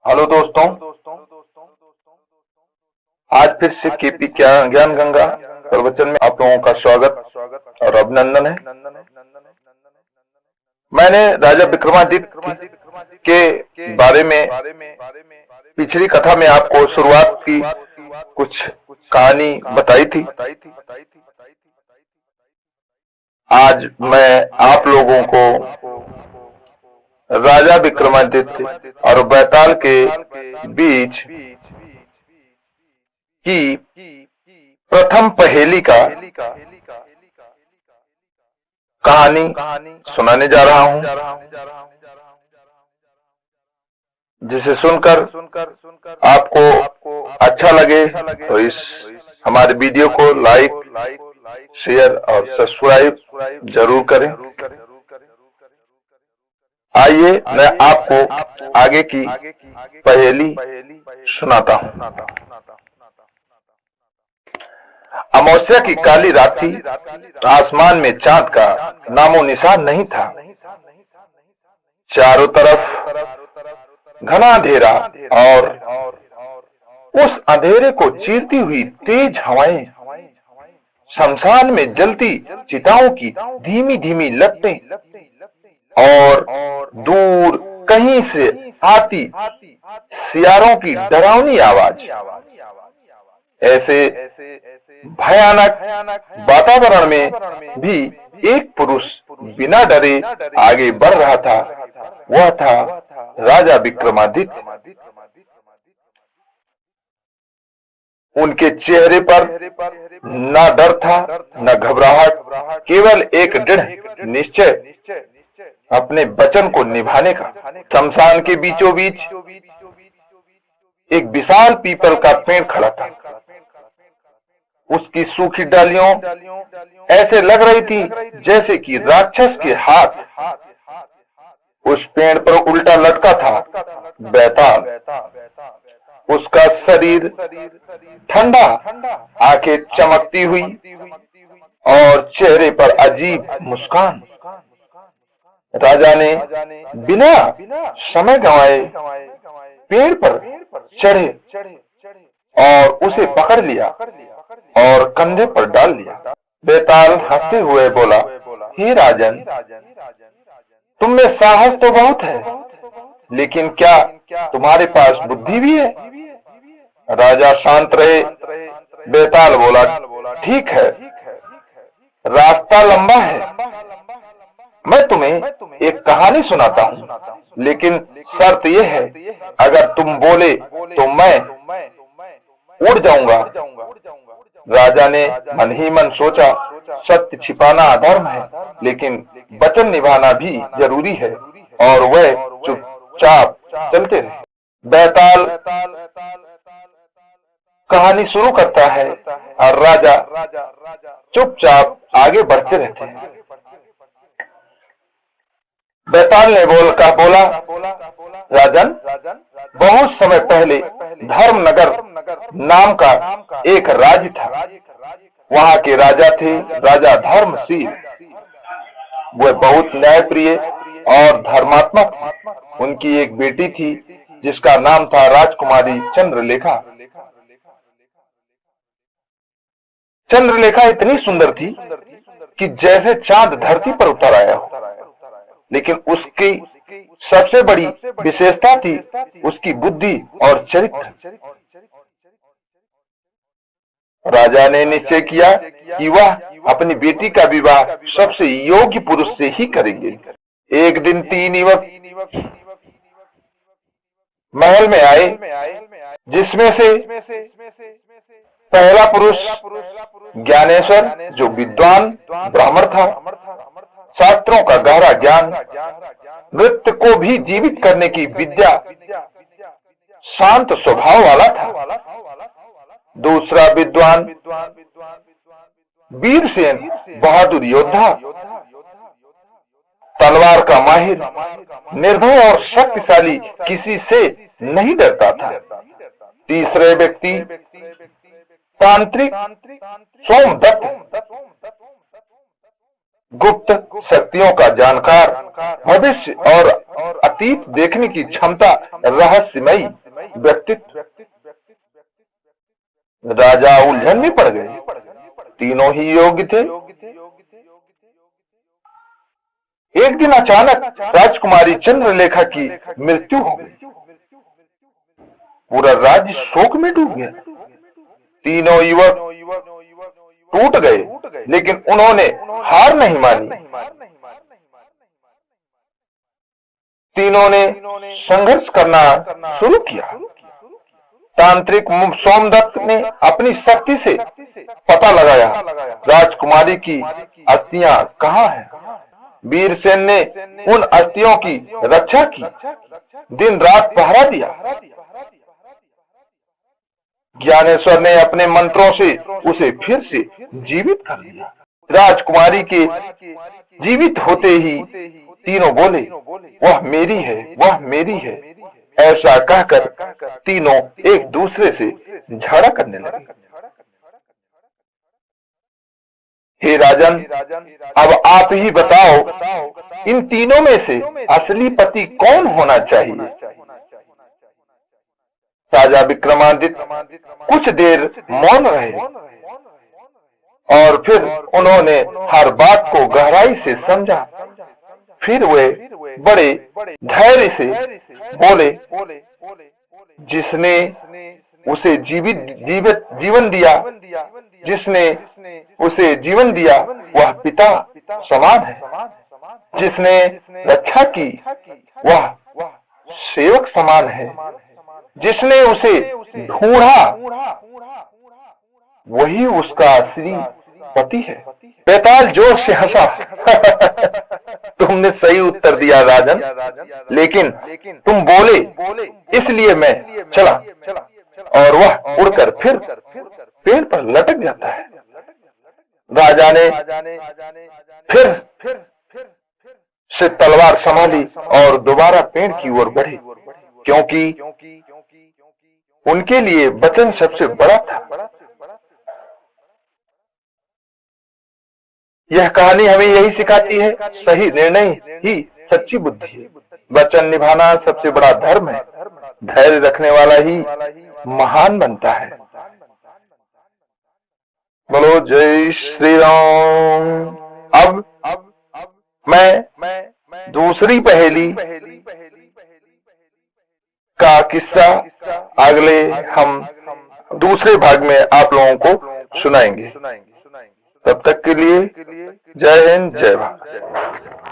Hello दोस्तों। आज फिर से केपी ज्ञान गंगा प्रवचन में आप लोगों का स्वागत और अभिनंदन है। मैंने राजा विक्रमादित्य के बारे में पिछली कथा में आपको शुरुआत की कुछ कहानी बताई थी। आज मैं आप लोगों को राजा विक्रमादित्य और बैताल के बीच की प्रथम पहेली का कहानी सुनाने जा रहा हूं, जिसे सुनकर आपको अच्छा लगे तो इस हमारे वीडियो को लाइक, शेयर और सब्सक्राइब जरूर करें। आइए मैं आपको आगे की पहेली सुनाता हूं। अमावस्या की काली रात थी। आसमान में चांद का नामो निशान नहीं था। चारों तरफ घना अंधेरा और उस अंधेरे को चीरती हुई तेज हवाएं, शमशान में जलती चिताओं की धीमी धीमी लपटें और दूर कहीं से आती सियारों की डरावनी आवाज। ऐसे भयानक वातावरण में भी एक पुरुष बिना डरे आगे बढ़ रहा था। वह था राजा विक्रमादित्य। उनके चेहरे पर न डर था न घबराहट, केवल एक दृढ़ निश्चय अपने वचन को निभाने का। शमशान के बीचों बीच एक विशाल पीपल का पेड़ खड़ा था। उसकी सूखी डालियों ऐसे लग रही थी जैसे कि राक्षस के हाथ उस पेड़ पर उल्टा लटका था। बैताल, उसका शरीर ठंडा, आंखें चमकती हुई और चेहरे पर अजीब मुस्कान। राजा ने बिना समय गंवाए पेड़ पर चढ़े और उसे पकड़ लिया और कंधे पर डाल लिया। बैताल हंसते हुए बोला, हे राजन, तुम में साहस तो बहुत है, लेकिन क्या तुम्हारे पास बुद्धि भी है? राजा शांत रहे। बैताल बोला, ठीक है, रास्ता लंबा है। मैं तुम्हें एक कहानी सुनाता हूँ, लेकिन शर्त यह है, अगर तुम बोले तो मैं उड़ जाऊंगा। राजा ने मन ही मन सोचा, सत्य छिपाना अधर्म है, लेकिन वचन निभाना भी जरूरी है, और वह चुपचाप चलते रहे। बैताल कहानी शुरू करता है और राजा चुपचाप आगे बढ़ते रहते हैं। बैताल ने बोला, राजन, बहुत समय पहले धर्मनगर नाम का एक राज्य था। वहां के राजा थे राजा धर्मशील। वह बहुत न्यायप्रिय और धर्मात्मक। उनकी एक बेटी थी जिसका नाम था राजकुमारी चंद्रलेखा। चंद्रलेखा इतनी सुंदर थी कि जैसे चांद धरती पर उतर आया हो। लेकिन उसकी सबसे बड़ी विशेषता थी उसकी बुद्धि और चरित्र। राजा ने निश्चय किया कि वह अपनी बेटी का विवाह सबसे योग्य पुरुष से ही करेंगे। एक दिन 3 युवक महल में आए, जिसमें से पहला पुरुष ज्ञानेश्वर, जो विद्वान ब्राह्मण था, शास्त्रों का गहरा ज्ञान, नृत्य को भी जीवित करने की विद्या, शांत स्वभाव वाला था। दूसरा विद्वान वीरसेन, बहादुर योद्धा, तलवार का माहिर, निर्भय और शक्तिशाली, किसी से नहीं डरता था। तीसरे व्यक्ति तांत्रिक सोमदत्त, गुप्त शक्तियों का जानकार, भविष्य और अतीत देखने की क्षमता, रहस्यमयी व्यक्तित्व। राजा उलझन में पड़ गए। तीनों ही योग्य थे। एक दिन अचानक राजकुमारी चंद्रलेखा की मृत्यु हो गई। पूरा राज्य शोक में डूब गया। तीनों युवक टूट गए, लेकिन उन्होंने हार नहीं मानी। तीनों ने संघर्ष करना शुरू किया। तांत्रिक सोमदत्त ने अपनी शक्ति से पता लगाया राजकुमारी की अस्थियां कहाँ हैं। वीरसेन ने उन अस्थियों की रक्षा की, दिन रात पहरा दिया। ज्ञानेश्वर ने अपने मंत्रों से उसे फिर से जीवित कर दिया। राजकुमारी के जीवित होते ही तीनों बोले, वह मेरी है, वह मेरी है। ऐसा कहकर तीनों एक दूसरे से झगड़ा करने लगे। हे राजन, अब आप ही बताओ, इन तीनों में से असली पति कौन होना चाहिए? राजा विक्रमादित्य कुछ देर मौन रहे और फिर उन्होंने हर बात को गहराई से समझा। फिर वे बड़े धैर्य से बोले, जिसने उसे जीवन दिया, जिसने उसे जीवन दिया वह पिता समान है। जिसने रक्षा की वह सेवक समान है। जिसने उसे ढूंढा वही उसका असली पति है। बेताल जोर से हंसा। तुमने सही उत्तर दिया राजन, लेकिन तुम बोले इसलिए मैं चला। और वह उड़कर फिर पेड़ पर लटक जाता है। राजा ने फिर से तलवार संभाली और दोबारा पेड़ की ओर बढ़े, क्योंकि उनके लिए वचन सबसे बड़ा था। यह कहानी हमें यही सिखाती है, सही निर्णय ही सच्ची बुद्धि है। वचन निभाना सबसे बड़ा धर्म है। धैर्य रखने वाला ही महान बनता है। बोलो जय श्री राम। अब मैं दूसरी पहेली का किस्सा अगले हम दूसरे भाग में आप लोगों को सुनाएंगे। तब तक के लिए जय हिंद, जय भारत।